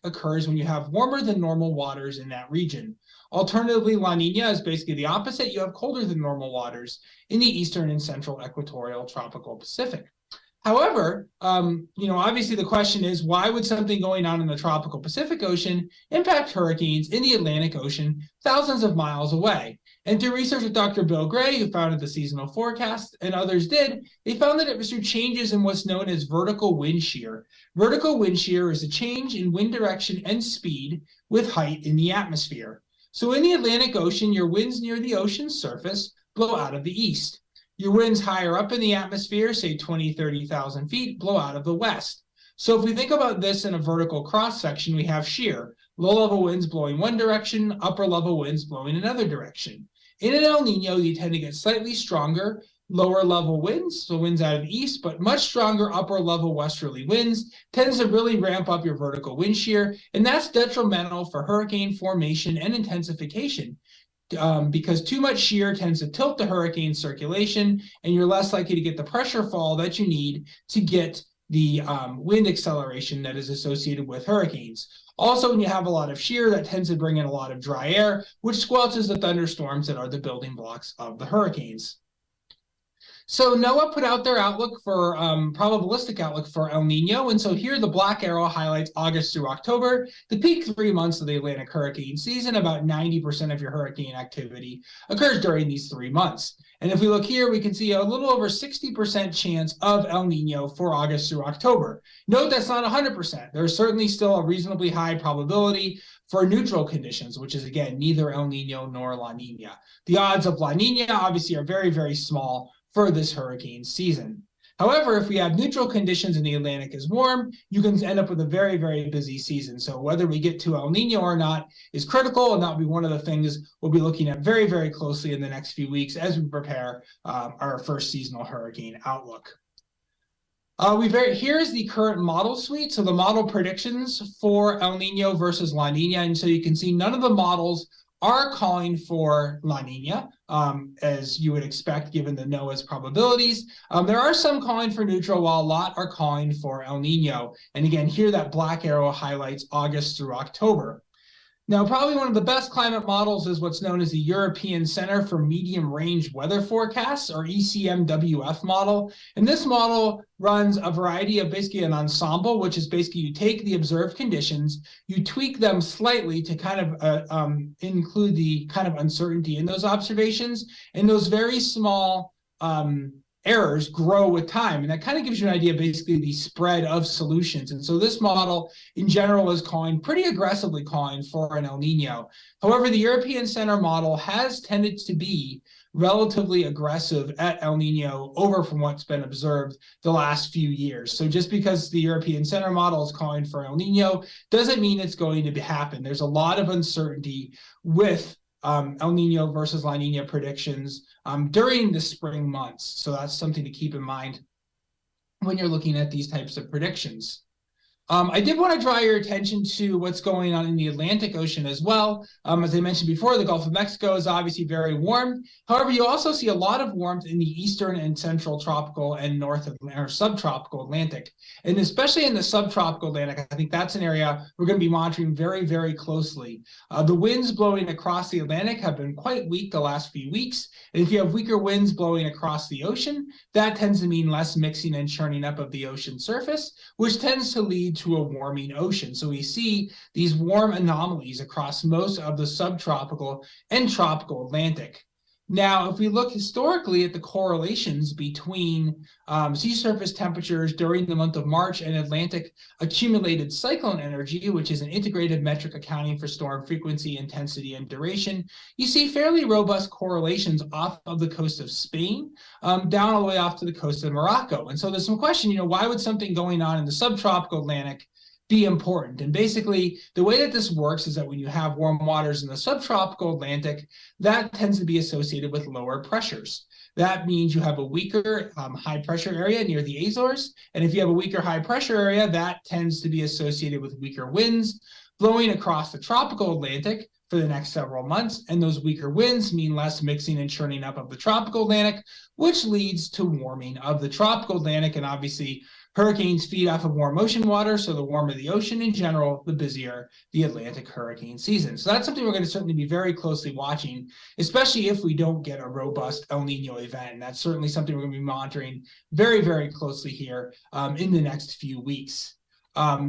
occurs when you have warmer than normal waters in that region. Alternatively, La Nina is basically the opposite. You have colder than normal waters in the eastern and central equatorial tropical Pacific. However, you know, obviously the question is, why would something going on in the tropical Pacific Ocean impact hurricanes in the Atlantic Ocean thousands of miles away? And through research with Dr. Bill Gray, who founded the seasonal forecast, and others did, they found that it was through changes in what's known as vertical wind shear. Vertical wind shear is a change in wind direction and speed with height in the atmosphere. So in the Atlantic Ocean, your winds near the ocean's surface blow out of the east. Your winds higher up in the atmosphere, say 20, 30,000 feet, blow out of the west. So if we think about this in a vertical cross-section, we have shear. Low-level winds blowing one direction, upper-level winds blowing another direction. In an El Nino, you tend to get slightly stronger lower-level winds, so winds out of the east, but much stronger upper-level westerly winds tends to really ramp up your vertical wind shear, and that's detrimental for hurricane formation and intensification. Because too much shear tends to tilt the hurricane circulation, and you're less likely to get the pressure fall that you need to get the wind acceleration that is associated with hurricanes. Also, when you have a lot of shear, that tends to bring in a lot of dry air, which squelches the thunderstorms that are the building blocks of the hurricanes. So NOAA put out their outlook for probabilistic outlook for El Nino. And so here the black arrow highlights August through October, the peak 3 months of the Atlantic hurricane season. About 90% of your hurricane activity occurs during these 3 months. And if we look here, we can see a little over 60% chance of El Nino for August through October. Note that's not 100%. There's certainly still a reasonably high probability for neutral conditions, which is, again, neither El Nino nor La Nina. The odds of La Nina obviously are very, very small for this hurricane season. However, if we have neutral conditions and the Atlantic is warm, you can end up with a very, very busy season. So whether we get to El Nino or not is critical, and that'll be one of the things we'll be looking at very, very closely in the next few weeks as we prepare our first seasonal hurricane outlook. Here's the current model suite. So the model predictions for El Nino versus La Nina. And so you can see none of the models are calling for La Nina, as you would expect given the NOAA's probabilities. There are some calling for neutral, while a lot are calling for El Nino. And again, here that black arrow highlights August through October. Now, probably one of the best climate models is what's known as the European Center for Medium Range Weather Forecasts, or ECMWF model. And this model runs a variety of basically an ensemble, which is basically you take the observed conditions, you tweak them slightly to kind of include the kind of uncertainty in those observations, and those very small errors grow with time. And that kind of gives you an idea, basically, the spread of solutions. And so this model in general is pretty aggressively calling for an El Nino. However, the European Center model has tended to be relatively aggressive at El Nino over from what's been observed the last few years. So just because the European Center model is calling for El Nino doesn't mean it's going to happen. There's a lot of uncertainty with El Nino versus La Nina predictions during the spring months. So that's something to keep in mind when you're looking at these types of predictions. I did want to draw your attention to what's going on in the Atlantic Ocean as well. As I mentioned before, the Gulf of Mexico is obviously very warm. However, you also see a lot of warmth in the eastern and central tropical and subtropical Atlantic. And especially in the subtropical Atlantic, I think that's an area we're going to be monitoring very, very closely. The winds blowing across the Atlantic have been quite weak the last few weeks. And if you have weaker winds blowing across the ocean, that tends to mean less mixing and churning up of the ocean surface, which tends to lead to a warming ocean. So we see these warm anomalies across most of the subtropical and tropical Atlantic. Now, if we look historically at the correlations between sea surface temperatures during the month of March and Atlantic accumulated cyclone energy, which is an integrated metric accounting for storm frequency, intensity, and duration, you see fairly robust correlations off of the coast of Spain down all the way off to the coast of Morocco. And so there's some question, why would something going on in the subtropical Atlantic be important? And basically, the way that this works is that when you have warm waters in the subtropical Atlantic, that tends to be associated with lower pressures. That means you have a weaker high pressure area near the Azores. And if you have a weaker high pressure area, that tends to be associated with weaker winds blowing across the tropical Atlantic for the next several months. And those weaker winds mean less mixing and churning up of the tropical Atlantic, which leads to warming of the tropical Atlantic. And obviously, hurricanes feed off of warm ocean water, so the warmer the ocean in general, the busier the Atlantic hurricane season. So that's something we're going to certainly be very closely watching, especially if we don't get a robust El Nino event. And that's certainly something we're going to be monitoring very, very closely here in the next few weeks.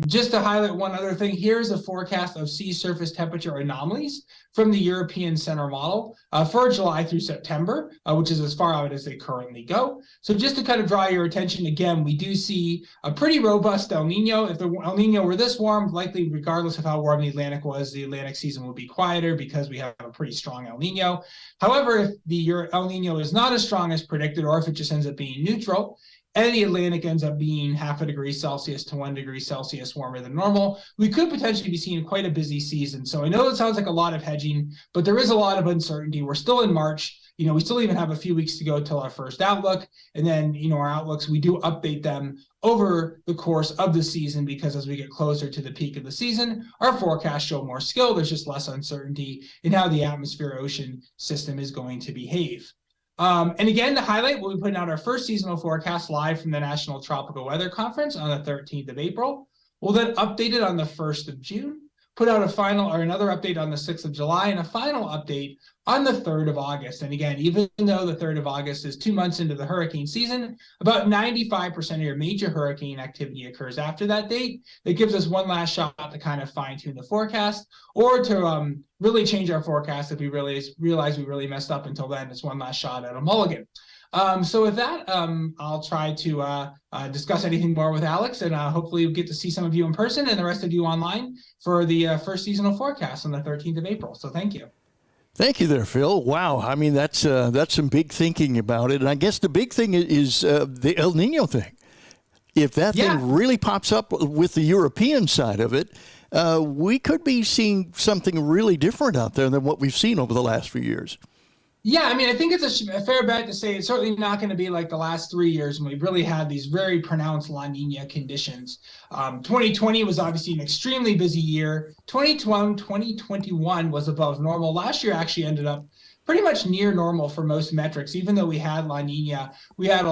Just to highlight one other thing, here's a forecast of sea surface temperature anomalies from the European Center model for July through September, which is as far out as they currently go. So just to kind of draw your attention, again, we do see a pretty robust El Nino. If the El Nino were this warm, likely regardless of how warm the Atlantic was, the Atlantic season would be quieter because we have a pretty strong El Nino. However, if the El Nino is not as strong as predicted, or if it just ends up being neutral, and the Atlantic ends up being 0.5 degree Celsius to 1 degree Celsius warmer than normal, we could potentially be seeing quite a busy season. So I know it sounds like a lot of hedging, but there is a lot of uncertainty. We're still in March. We still even have a few weeks to go till our first outlook. And then, our outlooks, we do update them over the course of the season, because as we get closer to the peak of the season, our forecasts show more skill. There's just less uncertainty in how the atmosphere ocean system is going to behave. And again, to highlight, we'll be putting out our first seasonal forecast live from the National Tropical Weather Conference on the 13th of April. We'll then update it on the 1st of June. put out another update on the 6th of July and a final update on the 3rd of August. And again, even though the 3rd of August is 2 months into the hurricane season, about 95% of your major hurricane activity occurs after that date. That gives us one last shot to kind of fine tune the forecast, or to really change our forecast if we realize we really messed up until then. It's one last shot at a mulligan. So with that, I'll try to discuss anything more with Alex, and hopefully we'll get to see some of you in person and the rest of you online for the first seasonal forecast on the 13th of April. So thank you. Thank you there, Phil. Wow. I mean, that's some big thinking about it. And I guess the big thing is the El Nino thing. If that thing really pops up with the European side of it, we could be seeing something really different out there than what we've seen over the last few years. Yeah, I mean, I think it's a fair bet to say it's certainly not going to be like the last 3 years when we really had these very pronounced La Nina conditions. 2020 was obviously an extremely busy year. 2021 was above normal. Last year actually ended up pretty much near normal for most metrics. Even though we had La Nina, we had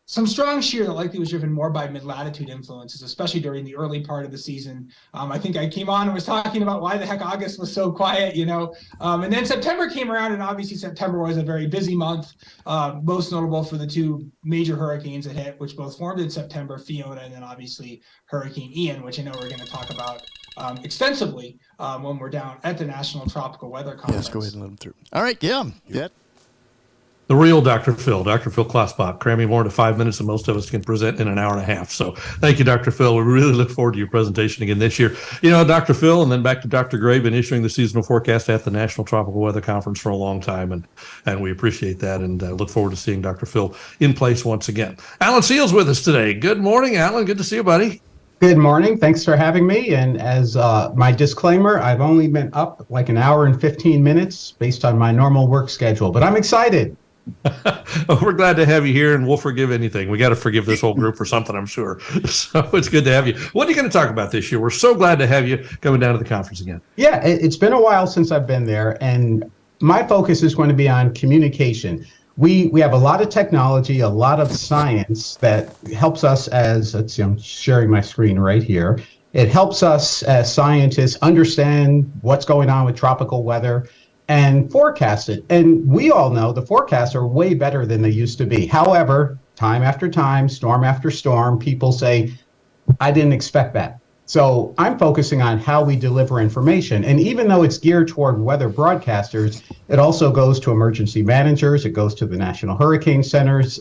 some strong shear that likely was driven more by mid-latitude influences, especially during the early part of the season. I think I came on and was talking about why the heck August was so quiet, and then September came around, and obviously September was a very busy month, most notable for the two major hurricanes that hit, which both formed in September, Fiona, and then obviously Hurricane Ian, which I know we're going to talk about extensively when we're down at the National Tropical Weather Conference. Yes, go ahead and let them through. All right, yeah. The real Dr. Phil Klossbach, cramming more into 5 minutes than most of us can present in an hour and a half. So thank you, Dr. Phil. We really look forward to your presentation again this year. Dr. Phil, and then back to Dr. Gray, been issuing the seasonal forecast at the National Tropical Weather Conference for a long time, and we appreciate that, and look forward to seeing Dr. Phil in place once again. Alan Seals with us today. Good morning, Alan. Good to see you, buddy. Good morning. Thanks for having me. And as my disclaimer, I've only been up like an hour and 15 minutes based on my normal work schedule, but I'm excited. We're glad to have you here, and we'll forgive anything. We got to forgive this whole group for something, I'm sure. So it's good to have you. What are you going to talk about this year? We're so glad to have you coming down to the conference again. Yeah, it's been a while since I've been there, and my focus is going to be on communication. We have a lot of technology, a lot of science that helps us as, I'm sharing my screen right here. It helps us as scientists understand what's going on with tropical weather and forecast it. And we all know the forecasts are way better than they used to be. However, time after time, storm after storm, people say, I didn't expect that. So I'm focusing on how we deliver information. And even though it's geared toward weather broadcasters, it also goes to emergency managers. It goes to the National Hurricane Center. It's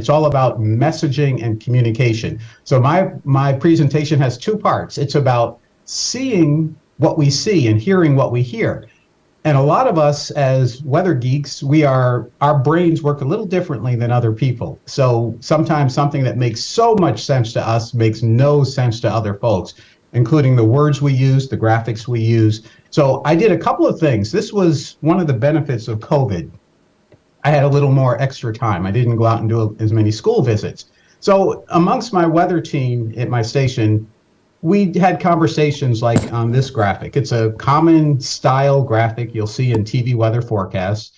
all about messaging and communication. So my presentation has two parts. It's about seeing what we see and hearing what we hear. And a lot of us as weather geeks, our brains work a little differently than other people. So sometimes something that makes so much sense to us makes no sense to other folks, including the words we use, the graphics we use. So I did a couple of things. This was one of the benefits of COVID. I had a little more extra time. I didn't go out and do as many school visits. So amongst my weather team at my station, we had conversations like on this graphic. It's a common style graphic you'll see in TV weather forecasts,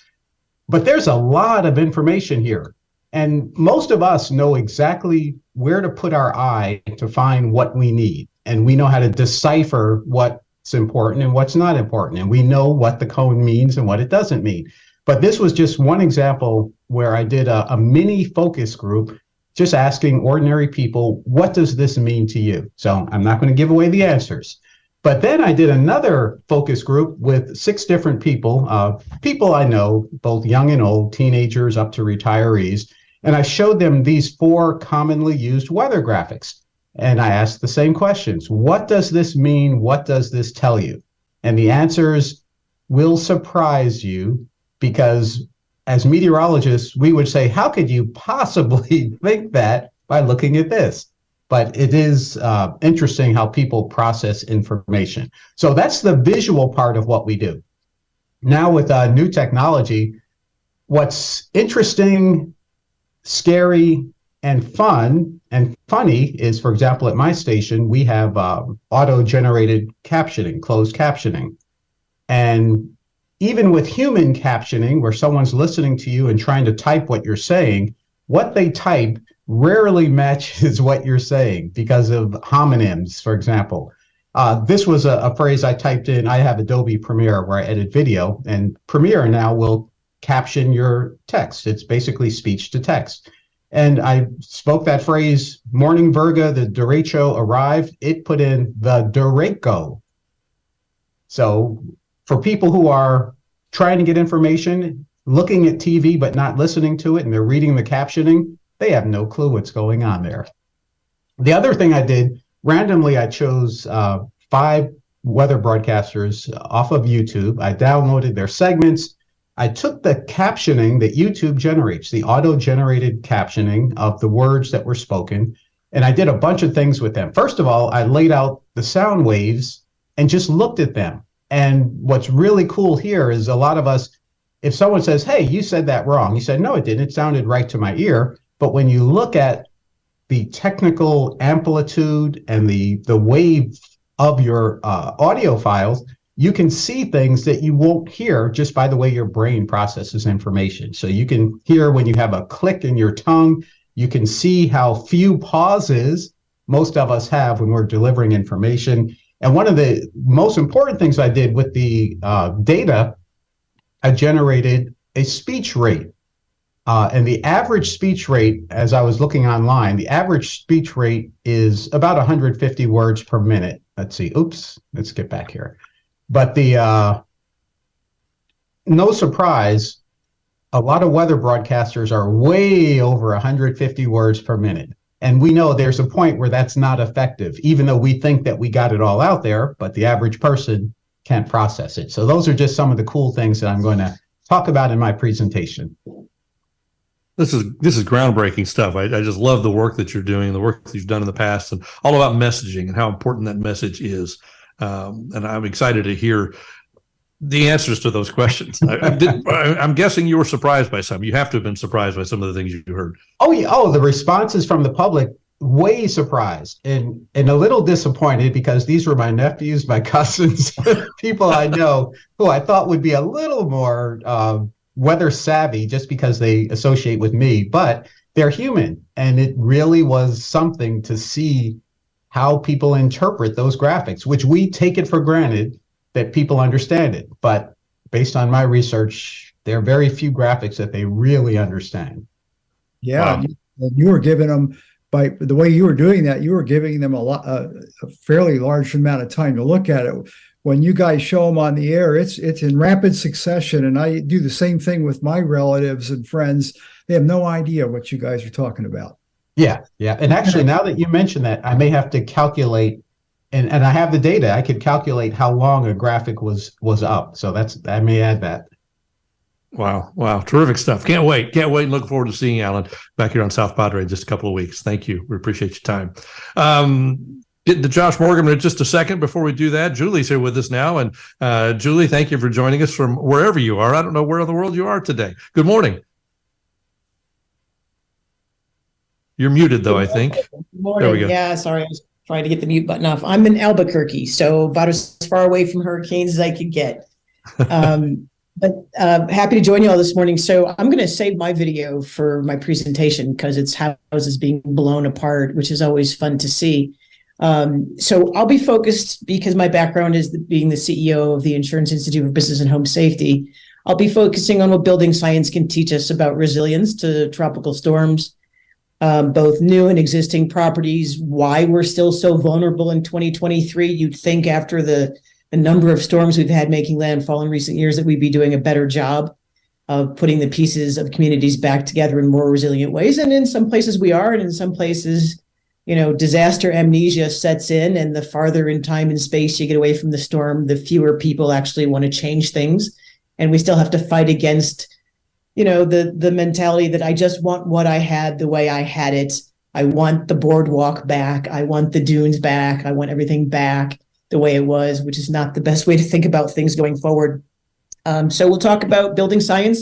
but there's a lot of information here. And most of us know exactly where to put our eye to find what we need. And we know how to decipher what's important and what's not important. And we know what the cone means and what it doesn't mean. But this was just one example where I did a mini focus group just asking ordinary people, what does this mean to you? So I'm not going to give away the answers. But then I did another focus group with 6 different people, people I know, both young and old, teenagers up to retirees. And I showed them these 4 commonly used weather graphics. And I asked the same questions. What does this mean? What does this tell you? And the answers will surprise you, because as meteorologists, we would say, how could you possibly think that by looking at this? But it is interesting how people process information. So that's the visual part of what we do. Now with new technology, what's interesting, scary, and fun and funny is, for example, at my station, we have auto-generated captioning, closed captioning. And even with human captioning, where someone's listening to you and trying to type what you're saying, what they type rarely matches what you're saying because of homonyms, for example. This was a phrase I typed in. I have Adobe Premiere where I edit video, and Premiere now will caption your text. It's basically speech to text. And I spoke that phrase, morning Virga, the derecho arrived. It put in the derecho. So for people who are trying to get information, looking at TV but not listening to it, and they're reading the captioning, they have no clue what's going on there. The other thing I did, randomly, I chose 5 weather broadcasters off of YouTube. I downloaded their segments. I took the captioning that YouTube generates, the auto-generated captioning of the words that were spoken, and I did a bunch of things with them. First of all, I laid out the sound waves and just looked at them. And what's really cool here is a lot of us, if someone says, hey, you said that wrong, you said, no, it didn't. It sounded right to my ear. But when you look at the technical amplitude and the wave of your audio files, you can see things that you won't hear just by the way your brain processes information. So you can hear when you have a click in your tongue. You can see how few pauses most of us have when we're delivering information. And one of the most important things I did with the data, I generated a speech rate. And the average speech rate, as I was looking online, the average speech rate is about 150 words per minute. Let's see. Oops. Let's get back here. But no surprise, a lot of weather broadcasters are way over 150 words per minute. And we know there's a point where that's not effective, even though we think that we got it all out there, but the average person can't process it. So those are just some of the cool things that I'm going to talk about in my presentation. This is groundbreaking stuff. I just love the work that you're doing, the work that you've done in the past, and all about messaging and how important that message is. And I'm excited to hear the answers to those questions. I'm guessing you were surprised by some. You have to have been surprised by some of the things you heard. Oh, yeah. Oh, the responses from the public, way surprised and a little disappointed, because these were my nephews, my cousins, people I know who I thought would be a little more weather savvy just because they associate with me, but they're human. And it really was something to see how people interpret those graphics, which we take it for granted that people understand it. But based on my research, there are very few graphics that they really understand. Yeah, wow. You were giving them, by the way you were doing that, you were giving them a fairly large amount of time to look at it. When you guys show them on the air, it's in rapid succession, and I do the same thing with my relatives and friends. They have no idea what you guys are talking about. Yeah. And actually, now that you mention that, I may have to calculate, and I have the data. I could calculate how long a graphic was up. So I may add that. Wow. Terrific stuff. Can't wait. And look forward to seeing you, Alan, back here on South Padre in just a couple of weeks. Thank you. We appreciate your time. Getting to Josh Morgan in just a second. Before we do that, Julie's here with us now. And Julie, thank you for joining us from wherever you are. I don't know where in the world you are today. Good morning. You're muted, though, I think. Good morning. There we go. Yeah, sorry. I was trying to get the mute button off. I'm in Albuquerque, so about as far away from hurricanes as I could get. But happy to join you all this morning. So I'm going to save my video for my presentation because it's houses being blown apart, which is always fun to see. So I'll be focused, because my background is being the CEO of the Insurance Institute for Business and Home Safety. I'll be focusing on what building science can teach us about resilience to tropical storms, both new and existing properties, why we're still so vulnerable in 2023. You'd think after the number of storms we've had making landfall in recent years that we'd be doing a better job of putting the pieces of communities back together in more resilient ways. And in some places we are, and in some places, disaster amnesia sets in, and the farther in time and space you get away from the storm, the fewer people actually want to change things. And we still have to fight against the mentality that I just want what I had the way I had it. I want the boardwalk back. I want the dunes back. I want everything back the way it was, which is not the best way to think about things going forward. So we'll talk about building science